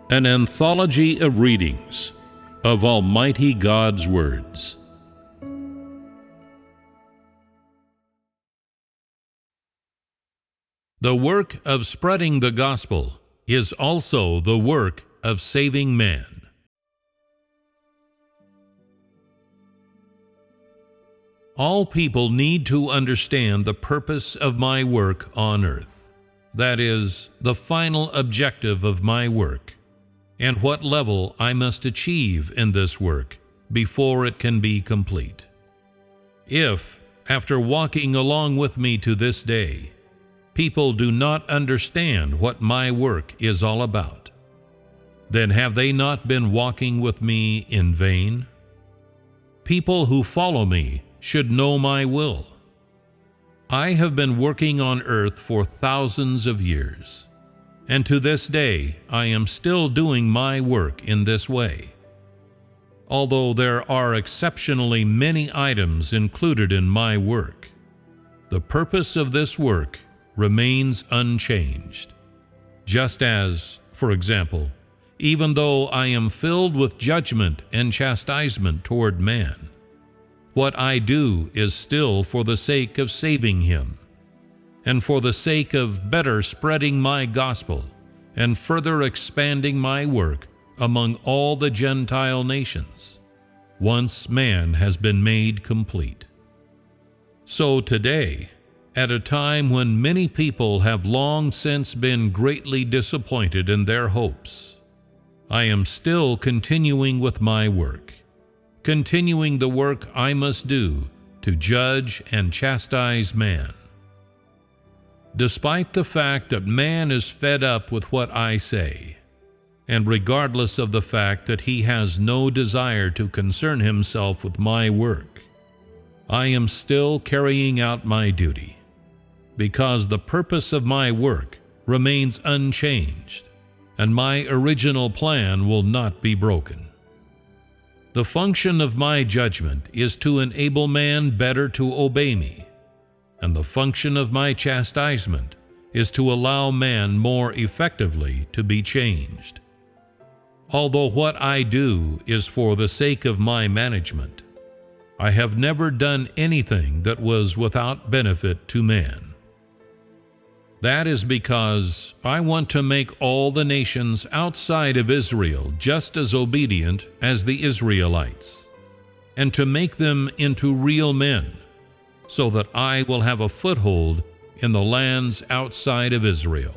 An anthology of readings of Almighty God's words. The work of spreading the gospel is also the work of saving man. All people need to understand the purpose of my work on earth. That is, the final objective of my work, and what level I must achieve in this work before it can be complete. If, after walking along with me to this day, people do not understand what my work is all about, then have they not been walking with me in vain? People who follow me should know my will. I have been working on earth for thousands of years, and to this day I am still doing my work in this way. Although there are exceptionally many items included in my work, the purpose of this work remains unchanged. Just as, for example, even though I am filled with judgment and chastisement toward man, what I do is still for the sake of saving him, and for the sake of better spreading my gospel and further expanding my work among all the Gentile nations, once man has been made complete. So today, at a time when many people have long since been greatly disappointed in their hopes, I am still continuing with my work, continuing the work I must do to judge and chastise man. Despite the fact that man is fed up with what I say, and regardless of the fact that he has no desire to concern himself with my work, I am still carrying out my duty, because the purpose of my work remains unchanged, and my original plan will not be broken. The function of my judgment is to enable man better to obey me, and the function of my chastisement is to allow man more effectively to be changed. Although what I do is for the sake of my management, I have never done anything that was without benefit to man. That is because I want to make all the nations outside of Israel just as obedient as the Israelites, and to make them into real men, so that I will have a foothold in the lands outside of Israel.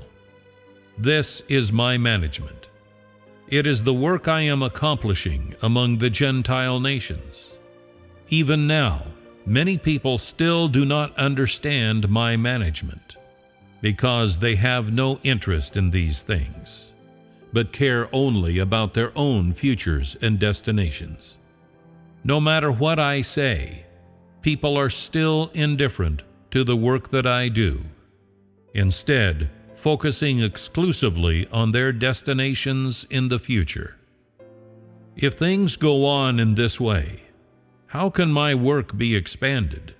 This is my management. It is the work I am accomplishing among the Gentile nations. Even now, many people still do not understand my management, because they have no interest in these things, but care only about their own futures and destinations. No matter what I say, people are still indifferent to the work that I do, instead focusing exclusively on their destinations in the future. If things go on in this way, how can my work be expanded?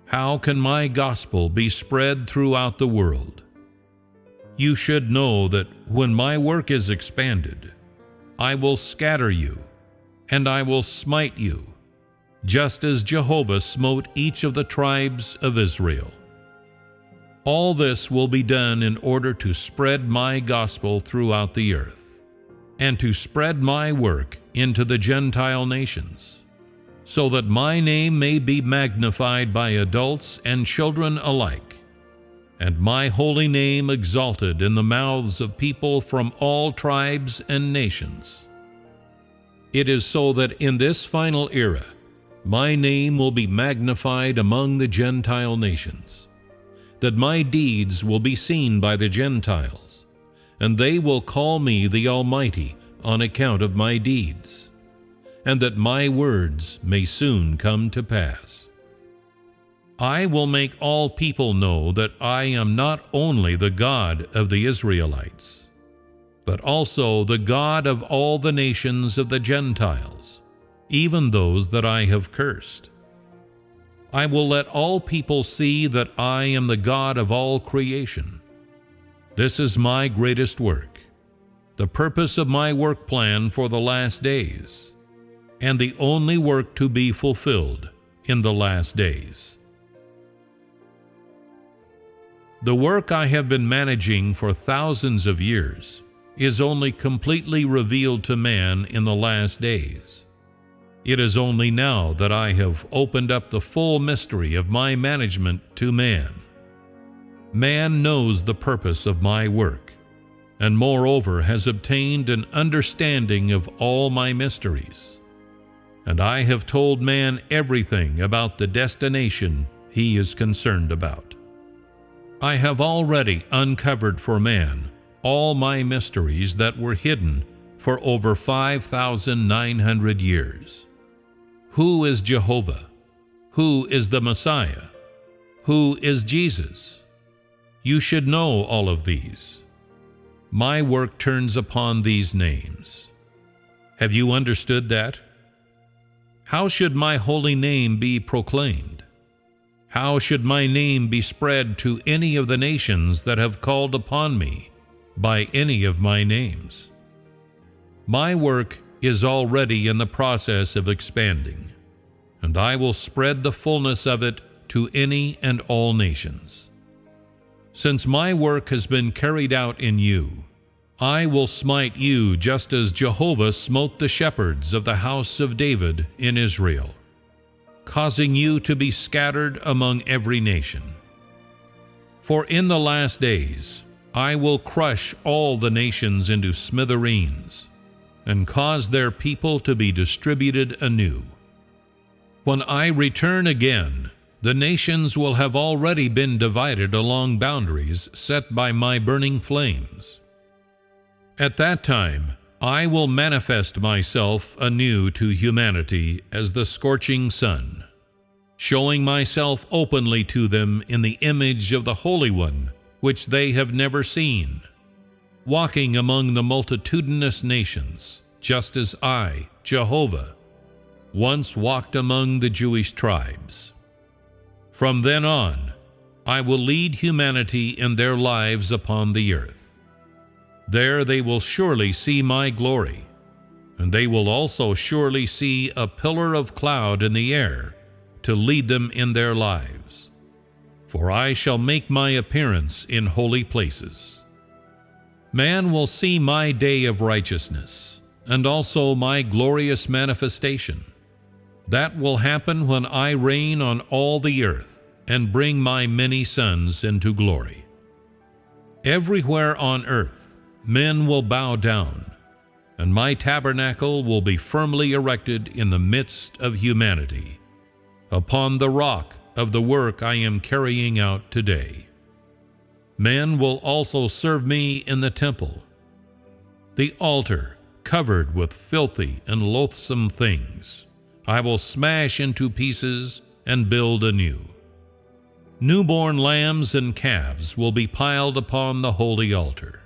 How can my gospel be spread throughout the world? You should know that when my work is expanded, I will scatter you, and I will smite you, just as Jehovah smote each of the tribes of Israel. All this will be done in order to spread my gospel throughout the earth, and to spread my work into the Gentile nations, so that my name may be magnified by adults and children alike, and my holy name exalted in the mouths of people from all tribes and nations. It is so that in this final era, my name will be magnified among the Gentile nations, that my deeds will be seen by the Gentiles, and they will call me the Almighty on account of my deeds, and that my words may soon come to pass. I will make all people know that I am not only the God of the Israelites, but also the God of all the nations of the Gentiles, even those that I have cursed. I will let all people see that I am the God of all creation. This is my greatest work, the purpose of my work plan for the last days, and the only work to be fulfilled in the last days. The work I have been managing for thousands of years is only completely revealed to man in the last days. It is only now that I have opened up the full mystery of my management to man. Man knows the purpose of my work, and moreover has obtained an understanding of all my mysteries. And I have told man everything about the destination he is concerned about. I have already uncovered for man all my mysteries that were hidden for over 5,900 years. Who is Jehovah? Who is the Messiah? Who is Jesus? You should know all of these. My work turns upon these names. Have you understood that? How should my holy name be proclaimed? How should my name be spread to any of the nations that have called upon me by any of my names? My work is already in the process of expanding, and I will spread the fullness of it to any and all nations. Since my work has been carried out in you, I will smite you just as Jehovah smote the shepherds of the house of David in Israel, causing you to be scattered among every nation. For in the last days I will crush all the nations into smithereens, and cause their people to be distributed anew. When I return again, the nations will have already been divided along boundaries set by my burning flames. At that time, I will manifest myself anew to humanity as the scorching sun, showing myself openly to them in the image of the Holy One, which they have never seen, walking among the multitudinous nations, just as I, Jehovah, once walked among the Jewish tribes. From then on, I will lead humanity in their lives upon the earth. There they will surely see my glory, and they will also surely see a pillar of cloud in the air to lead them in their lives. For I shall make my appearance in holy places. Man will see my day of righteousness, and also my glorious manifestation. That will happen when I reign on all the earth and bring my many sons into glory. Everywhere on earth, men will bow down, and my tabernacle will be firmly erected in the midst of humanity, upon the rock of the work I am carrying out today. Men will also serve me in the temple. The altar, covered with filthy and loathsome things, I will smash into pieces and build anew. Newborn lambs and calves will be piled upon the holy altar.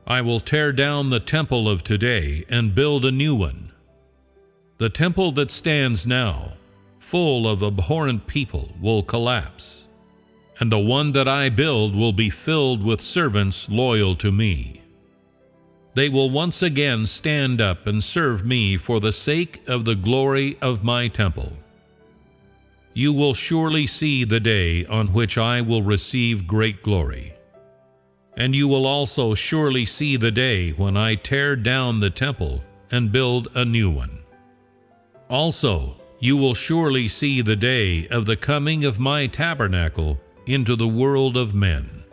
I will tear down the temple of today and build a new one. The temple that stands now, full of abhorrent people, will collapse, and the one that I build will be filled with servants loyal to me. They will once again stand up and serve me for the sake of the glory of my temple. You will surely see the day on which I will receive great glory. And you will also surely see the day when I tear down the temple and build a new one. Also, you will surely see the day of the coming of my tabernacle into the world of men.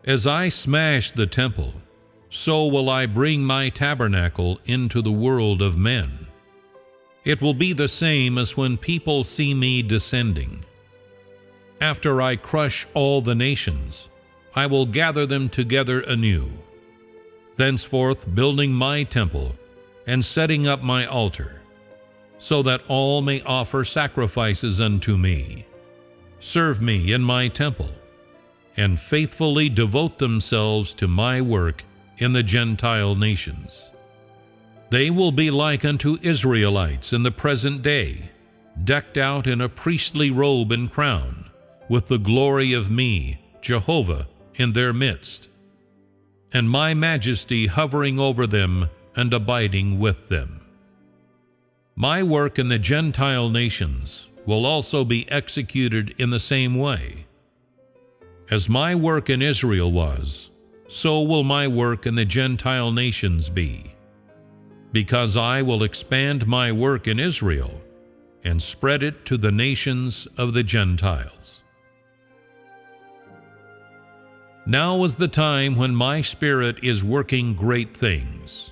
As I smash the temple, so will I bring my tabernacle into the world of men. It will be the same as when people see me descending. After I crush all the nations, I will gather them together anew, thenceforth building my temple and setting up my altar, so that all may offer sacrifices unto me, serve me in my temple, and faithfully devote themselves to my work in the Gentile nations. They will be like unto Israelites in the present day, decked out in a priestly robe and crown, with the glory of me, Jehovah, in their midst. and my majesty hovering over them and abiding with them. My work in the Gentile nations will also be executed in the same way. As my work in Israel was, so will my work in the Gentile nations be, because I will expand my work in Israel and spread it to the nations of the Gentiles. Now is the time when my Spirit is working great things,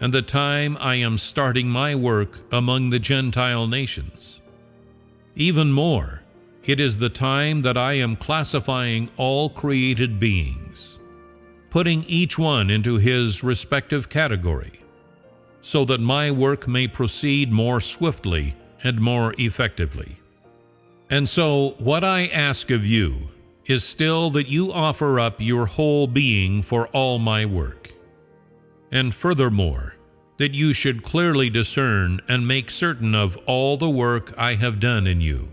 and the time I am starting my work among the Gentile nations. Even more, it is the time that I am classifying all created beings, putting each one into his respective category, so that my work may proceed more swiftly and more effectively. And so, what I ask of you is still that you offer up your whole being for all my work. And furthermore, that you should clearly discern and make certain of all the work I have done in you,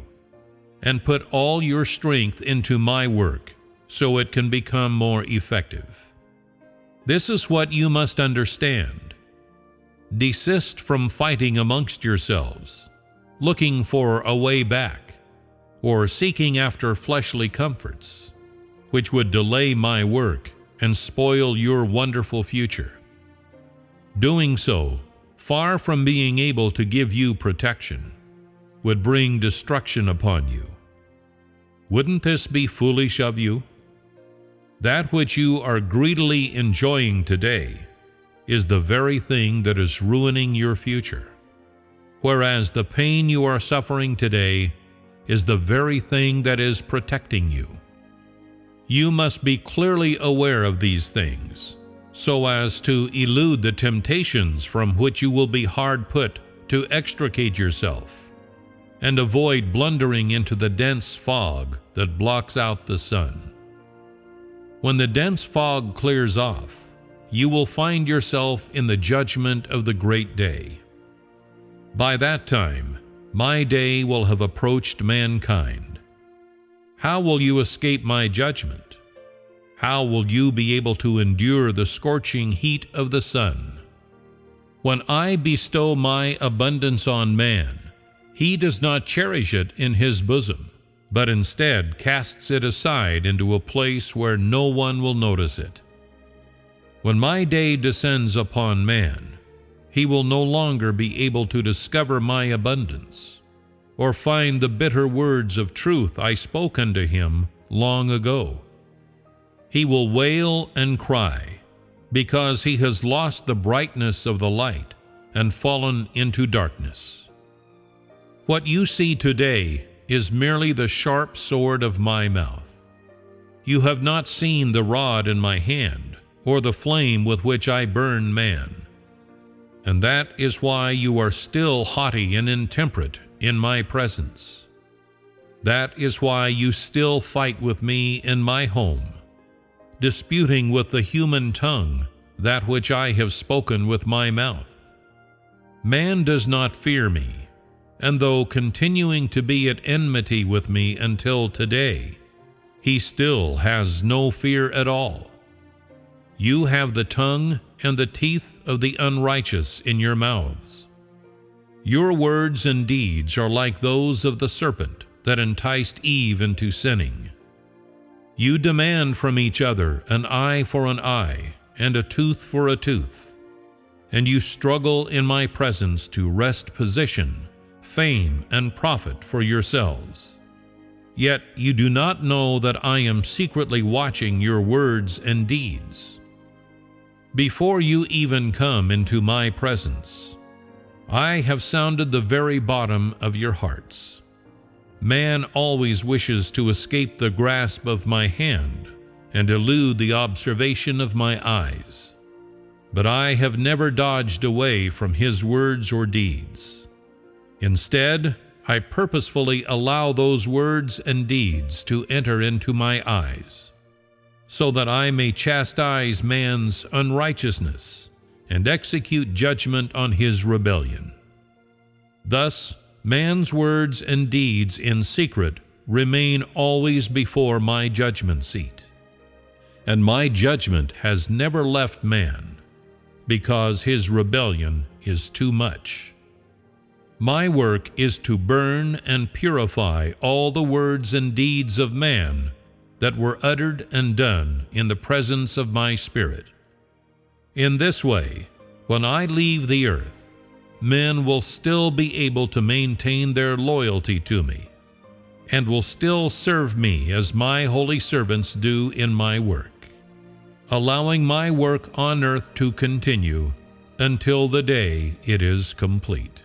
and put all your strength into my work, so it can become more effective. This is what you must understand. Desist from fighting amongst yourselves, looking for a way back, or seeking after fleshly comforts, which would delay my work and spoil your wonderful future. Doing so, far from being able to give you protection, would bring destruction upon you. Wouldn't this be foolish of you? That which you are greedily enjoying today is the very thing that is ruining your future, whereas the pain you are suffering today is the very thing that is protecting you. You must be clearly aware of these things, so as to elude the temptations from which you will be hard put to extricate yourself, and avoid blundering into the dense fog that blocks out the sun. When the dense fog clears off, you will find yourself in the judgment of the great day. By that time, my day will have approached mankind. How will you escape my judgment? How will you be able to endure the scorching heat of the sun? When I bestow my abundance on man, he does not cherish it in his bosom, but instead casts it aside into a place where no one will notice it. When my day descends upon man, he will no longer be able to discover my abundance, or find the bitter words of truth I spoke unto him long ago. He will wail and cry, because he has lost the brightness of the light and fallen into darkness. What you see today is merely the sharp sword of my mouth. You have not seen the rod in my hand, or the flame with which I burn man. And that is why you are still haughty and intemperate in my presence. That is why you still fight with me in my home, disputing with the human tongue that which I have spoken with my mouth. Man does not fear me, and though continuing to be at enmity with me until today, he still has no fear at all. You have the tongue and the teeth of the unrighteous in your mouths. Your words and deeds are like those of the serpent that enticed Eve into sinning. You demand from each other an eye for an eye and a tooth for a tooth, and you struggle in my presence to wrest position, fame, and profit for yourselves. Yet you do not know that I am secretly watching your words and deeds. Before you even come into my presence, I have sounded the very bottom of your hearts. Man always wishes to escape the grasp of my hand and elude the observation of my eyes. But I have never dodged away from his words or deeds. Instead, I purposefully allow those words and deeds to enter into my eyes, so that I may chastise man's unrighteousness and execute judgment on his rebellion. Thus, man's words and deeds in secret remain always before my judgment seat. and my judgment has never left man, because his rebellion is too much. My work is to burn and purify all the words and deeds of man that were uttered and done in the presence of my Spirit. In this way, when I leave the earth, men will still be able to maintain their loyalty to me, and will still serve me as my holy servants do in my work, allowing my work on earth to continue until the day it is complete.